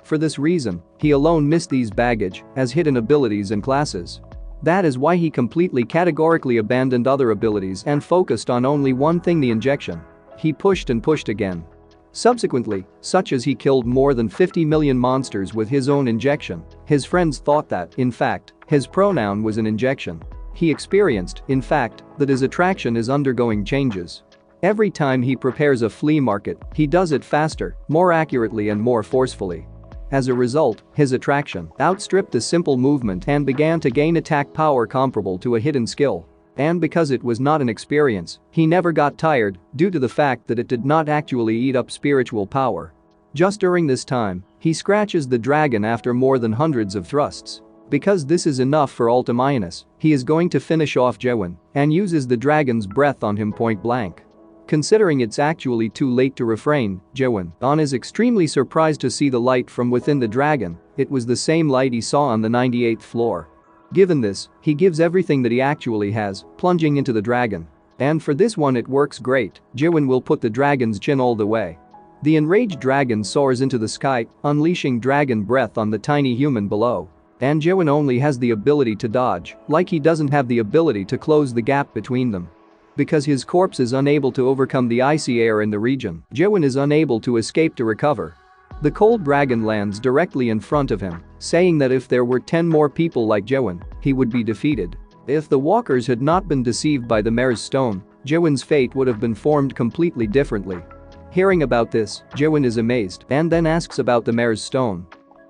For this reason, he alone missed these baggage as hidden abilities and classes. That is why he completely categorically abandoned other abilities and focused on only one thing, the injection. He pushed and pushed again. Subsequently, such as he killed more than 50 million monsters with his own injection. His friends thought that, in fact, his pronoun was an injection. He experienced, in fact, that his attraction is undergoing changes. Every time he prepares a flea market, he does it faster, more accurately and more forcefully. As a result, his attraction outstripped the simple movement and began to gain attack power comparable to a hidden skill. And because it was not an experience, he never got tired due to the fact that it did not actually eat up spiritual power. Just during this time, he scratches the dragon after more than hundreds of thrusts. Because this is enough for Ultiminus, he is going to finish off Jewin and uses the dragon's breath on him point blank. Considering it's actually too late to refrain, Jewin is extremely surprised to see the light from within the dragon. It was the same light he saw on the 98th floor. Given this, he gives everything that he actually has, plunging into the dragon. And for this one it works great. Jewin will put the dragon's chin all the way. The enraged dragon soars into the sky, unleashing dragon breath on the tiny human below. And Jewin only has the ability to dodge, like he doesn't have the ability to close the gap between them. Because his corpse is unable to overcome the icy air in the region, Jewin is unable to escape to recover. The cold dragon lands directly in front of him, saying that if there were 10 more people like Jewin, he would be defeated. If the walkers had not been deceived by the mayor's stone, Jewin's fate would have been formed completely differently. Hearing about this, Jewin is amazed and then asks about the mayor's stone.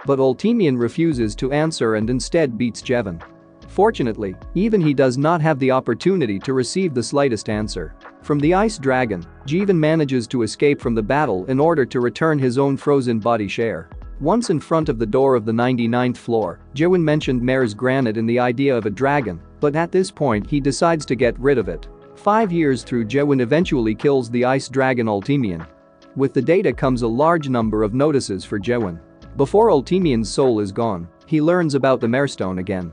But Ultimian refuses to answer and instead beats Jewin. Fortunately, even he does not have the opportunity to receive the slightest answer. From the ice dragon, Jewin manages to escape from the battle in order to return his own frozen body share. Once in front of the door of the 99th floor, Jewin mentioned Mare's granite in the idea of a dragon, but at this point he decides to get rid of it. 5 years through, Jewin eventually kills the ice dragon Ultimian. With the data comes a large number of notices for Jewin. Before Ultimian's soul is gone, he learns about the Marestone again.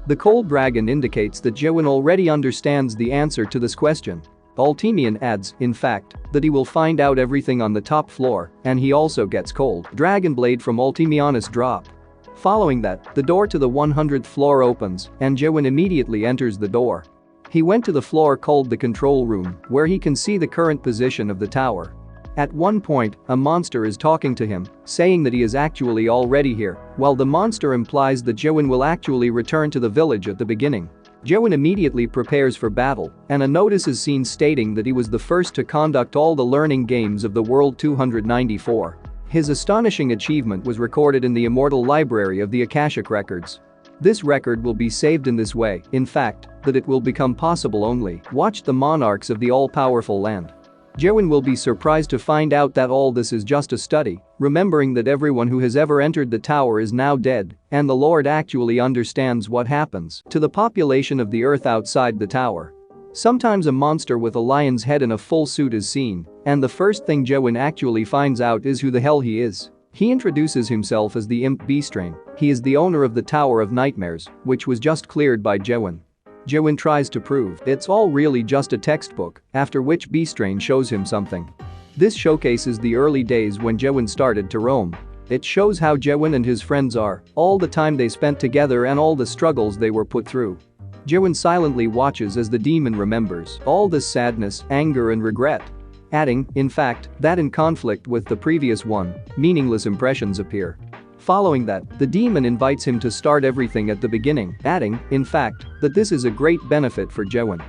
The cold dragon indicates that Jewin already understands the answer to this question. Ultimian adds, in fact, that he will find out everything on the top floor, and he also gets cold dragon blade from Ultimianus drop. Following that, the door to the 100th floor opens, and Jewin immediately enters the door. He went to the floor called the control room, where he can see the current position of the tower. At one point, a monster is talking to him, saying that he is actually already here, while the monster implies that Jewin will actually return to the village at the beginning. Jewin immediately prepares for battle, and a notice is seen stating that he was the first to conduct all the learning games of the World 294. His astonishing achievement was recorded in the immortal library of the Akashic Records. This record will be saved in this way, in fact, that it will become possible only watch the monarchs of the all-powerful land. Jewin will be surprised to find out that all this is just a study, remembering that everyone who has ever entered the tower is now dead, and the Lord actually understands what happens to the population of the earth outside the tower. Sometimes a monster with a lion's head and a full suit is seen, and the first thing Jewin actually finds out is who the hell he is. He introduces himself as the Imp Beastrain. He is the owner of the Tower of Nightmares, which was just cleared by Jewin. Jewin tries to prove it's all really just a textbook, after which Beastrain shows him something. This showcases the early days when Jewin started to roam. It shows how Jewin and his friends are, all the time they spent together and all the struggles they were put through. Jewin silently watches as the demon remembers all this sadness, anger and regret. Adding, in fact, that in conflict with the previous one, meaningless impressions appear. Following that, the demon invites him to start everything at the beginning, adding, in fact, that this is a great benefit for Jewin.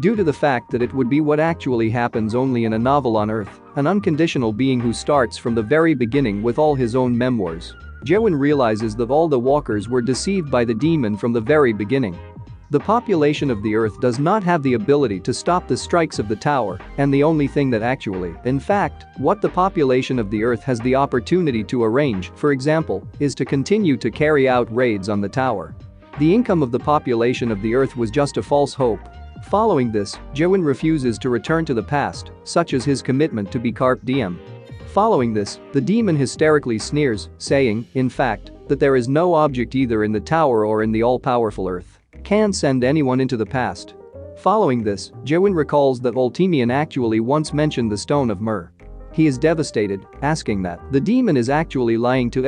Due to the fact that it would be what actually happens only in a novel on Earth, an unconditional being who starts from the very beginning with all his own memoirs. Jewin realizes that all the walkers were deceived by the demon from the very beginning. The population of the Earth does not have the ability to stop the strikes of the tower, and the only thing that actually, in fact, what the population of the Earth has the opportunity to arrange, for example, is to continue to carry out raids on the tower. The income of the population of the Earth was just a false hope. Following this, Jewin refuses to return to the past, such as his commitment to be Carpe Diem. Following this, the demon hysterically sneers, saying, in fact, that there is no object either in the tower or in the all-powerful Earth can send anyone into the past. Following this, Jewin recalls that Ultimian actually once mentioned the Stone of Myrrh. He is devastated, asking that the demon is actually lying to